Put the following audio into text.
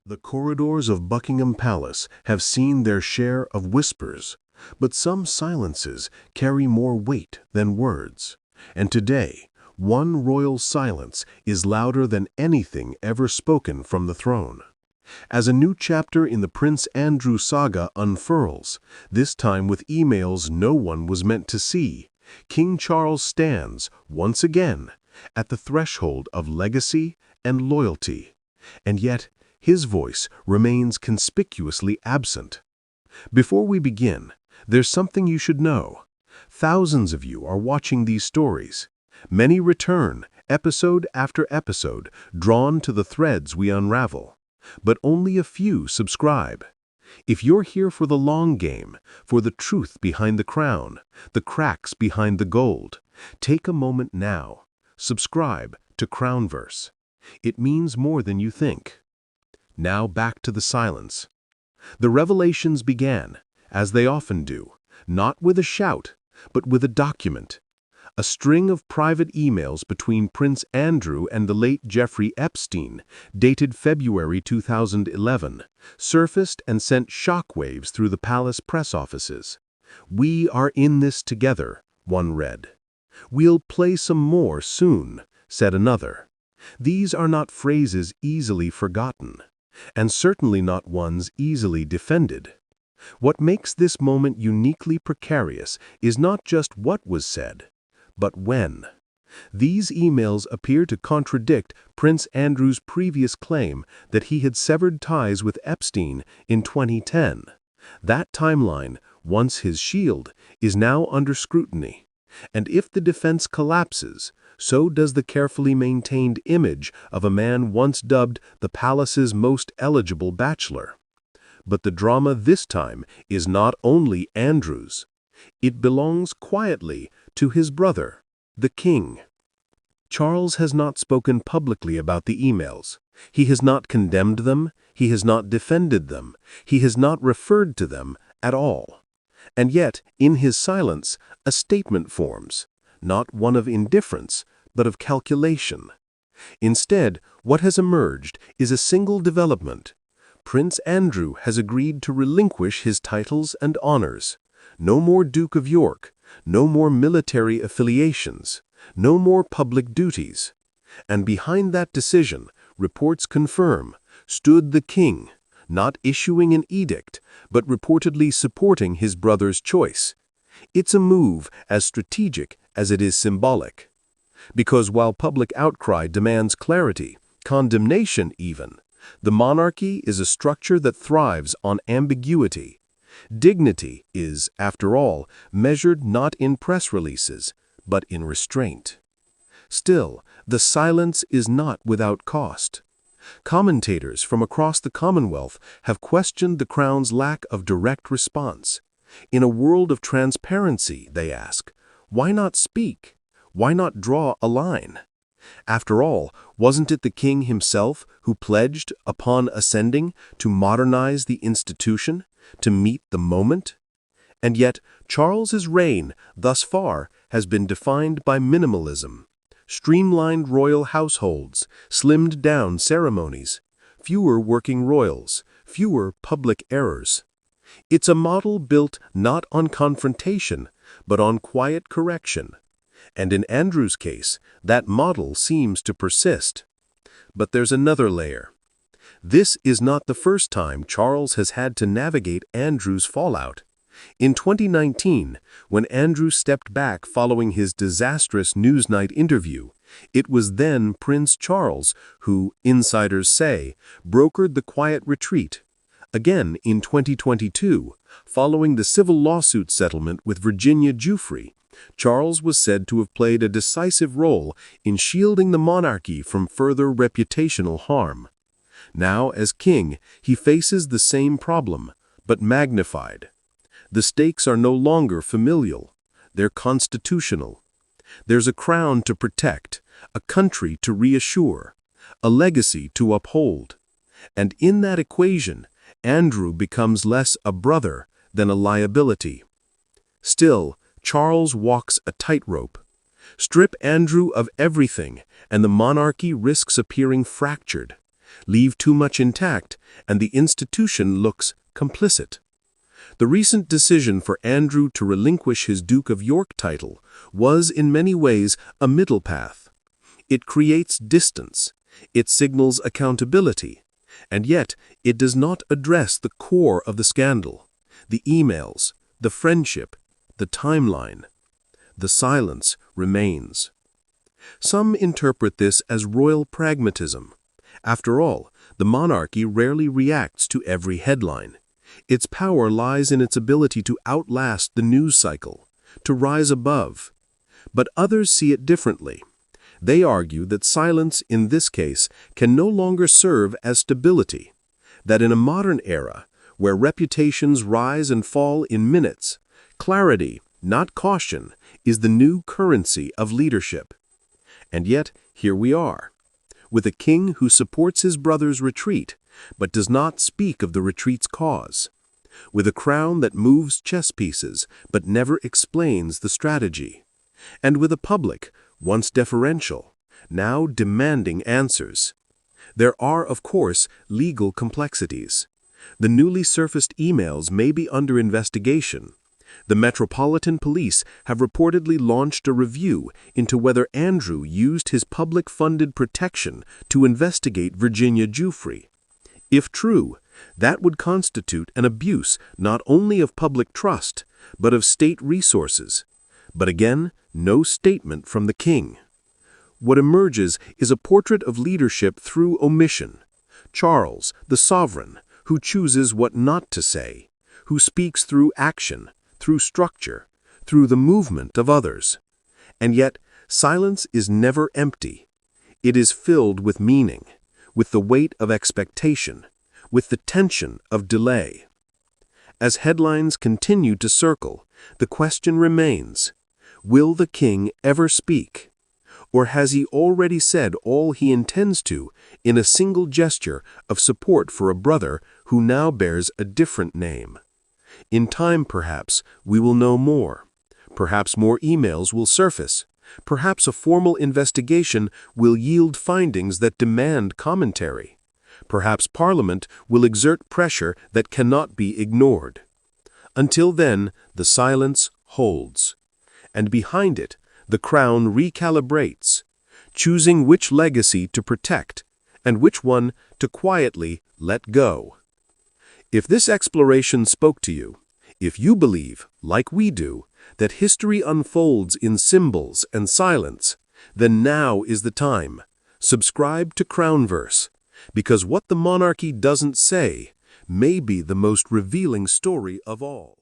The corridors of Buckingham Palace have seen their share of whispers, but some silences carry more weight than words. And today, one royal silence is louder than anything ever spoken from the throne. As a new chapter in the Prince Andrew saga unfurls, this time with emails no one was meant to see, King Charles stands, once again, at the threshold of legacy and loyalty. And yet, his voice remains conspicuously absent. Before we begin, there's something you should know. Thousands of you are watching these stories. Many return, episode after episode, drawn to the threads we unravel. But only a few subscribe. If you're here for the long game, for the truth behind the crown, the cracks behind the gold, take a moment now. Subscribe to Crownverse. It means more than you think. Now back to the silence. The revelations began, as they often do, not with a shout, but with a document. A string of private emails between Prince Andrew and the late Jeffrey Epstein, dated February 2011, surfaced and sent shockwaves through the palace press offices. "We are in this together," one read. "We'll play some more soon," said another. These are not phrases easily forgotten, and certainly not ones easily defended. What makes this moment uniquely precarious is not just what was said, but when. These emails appear to contradict Prince Andrew's previous claim that he had severed ties with Epstein in 2010. That timeline, once his shield, is now under scrutiny. And if the defense collapses, so does the carefully maintained image of a man once dubbed the palace's most eligible bachelor. But the drama this time is not only Andrew's. It belongs quietly to his brother, the king. Charles has not spoken publicly about the emails. He has not condemned them, he has not defended them, he has not referred to them at all. And yet, in his silence, a statement forms, not one of indifference, but of calculation. Instead, what has emerged is a single development. Prince Andrew has agreed to relinquish his titles and honors. No more Duke of York, no more military affiliations, no more public duties. And behind that decision, reports confirm, stood the king, not issuing an edict, but reportedly supporting his brother's choice. It's a move as strategic as it is symbolic. Because while public outcry demands clarity, condemnation even, the monarchy is a structure that thrives on ambiguity. Dignity is, after all, measured not in press releases, but in restraint. Still, the silence is not without cost. Commentators from across the Commonwealth have questioned the Crown's lack of direct response. In a world of transparency, they ask, why not speak? Why not draw a line? After all, wasn't it the king himself who pledged, upon ascending, to modernize the institution, to meet the moment? And yet, Charles's reign, thus far, has been defined by minimalism. Streamlined royal households, slimmed-down ceremonies, fewer working royals, fewer public errors. It's a model built not on confrontation, but on quiet correction. And in Andrew's case, that model seems to persist. But there's another layer. This is not the first time Charles has had to navigate Andrew's fallout. In 2019, when Andrew stepped back following his disastrous Newsnight interview, it was then Prince Charles who, insiders say, brokered the quiet retreat. Again in 2022, following the civil lawsuit settlement with Virginia Giuffre, Charles was said to have played a decisive role in shielding the monarchy from further reputational harm. Now, as king, he faces the same problem, but magnified. The stakes are no longer familial, they're constitutional. There's a crown to protect, a country to reassure, a legacy to uphold. And in that equation, Andrew becomes less a brother than a liability. Still, Charles walks a tightrope. Strip Andrew of everything, and the monarchy risks appearing fractured. leave too much intact, and the institution looks complicit. The recent decision for Andrew to relinquish his Duke of York title was, in many ways, a middle path. It creates distance, it signals accountability, and yet it does not address the core of the scandal, the emails, the friendship, the timeline. The silence remains. Some interpret this as royal pragmatism. After all, the monarchy rarely reacts to every headline. Its power lies in its ability to outlast the news cycle, to rise above. But others see it differently. They argue that silence, in this case, can no longer serve as stability, that in a modern era, where reputations rise and fall in minutes, clarity, not caution, is the new currency of leadership. And yet, here we are, with a king who supports his brother's retreat, but does not speak of the retreat's cause, with a crown that moves chess pieces, but never explains the strategy, and with a public, once deferential, now demanding answers. There are, of course, legal complexities. The newly surfaced emails may be under investigation. The Metropolitan Police have reportedly launched a review into whether Andrew used his public-funded protection to investigate Virginia Giuffre. If true, that would constitute an abuse not only of public trust, but of state resources. But again, no statement from the king. What emerges is a portrait of leadership through omission. Charles, the sovereign, who chooses what not to say, who speaks through action, through structure, through the movement of others. And yet, silence is never empty. It is filled with meaning, with the weight of expectation, with the tension of delay. As headlines continue to circle, the question remains, will the king ever speak? Or has he already said all he intends to in a single gesture of support for a brother who now bears a different name? In time, perhaps, we will know more. Perhaps more emails will surface. Perhaps a formal investigation will yield findings that demand commentary. Perhaps Parliament will exert pressure that cannot be ignored. Until then, the silence holds. And behind it, the crown recalibrates, choosing which legacy to protect and which one to quietly let go. If this exploration spoke to you, if you believe, like we do, that history unfolds in symbols and silence, then now is the time. Subscribe to Crownverse, because what the monarchy doesn't say may be the most revealing story of all.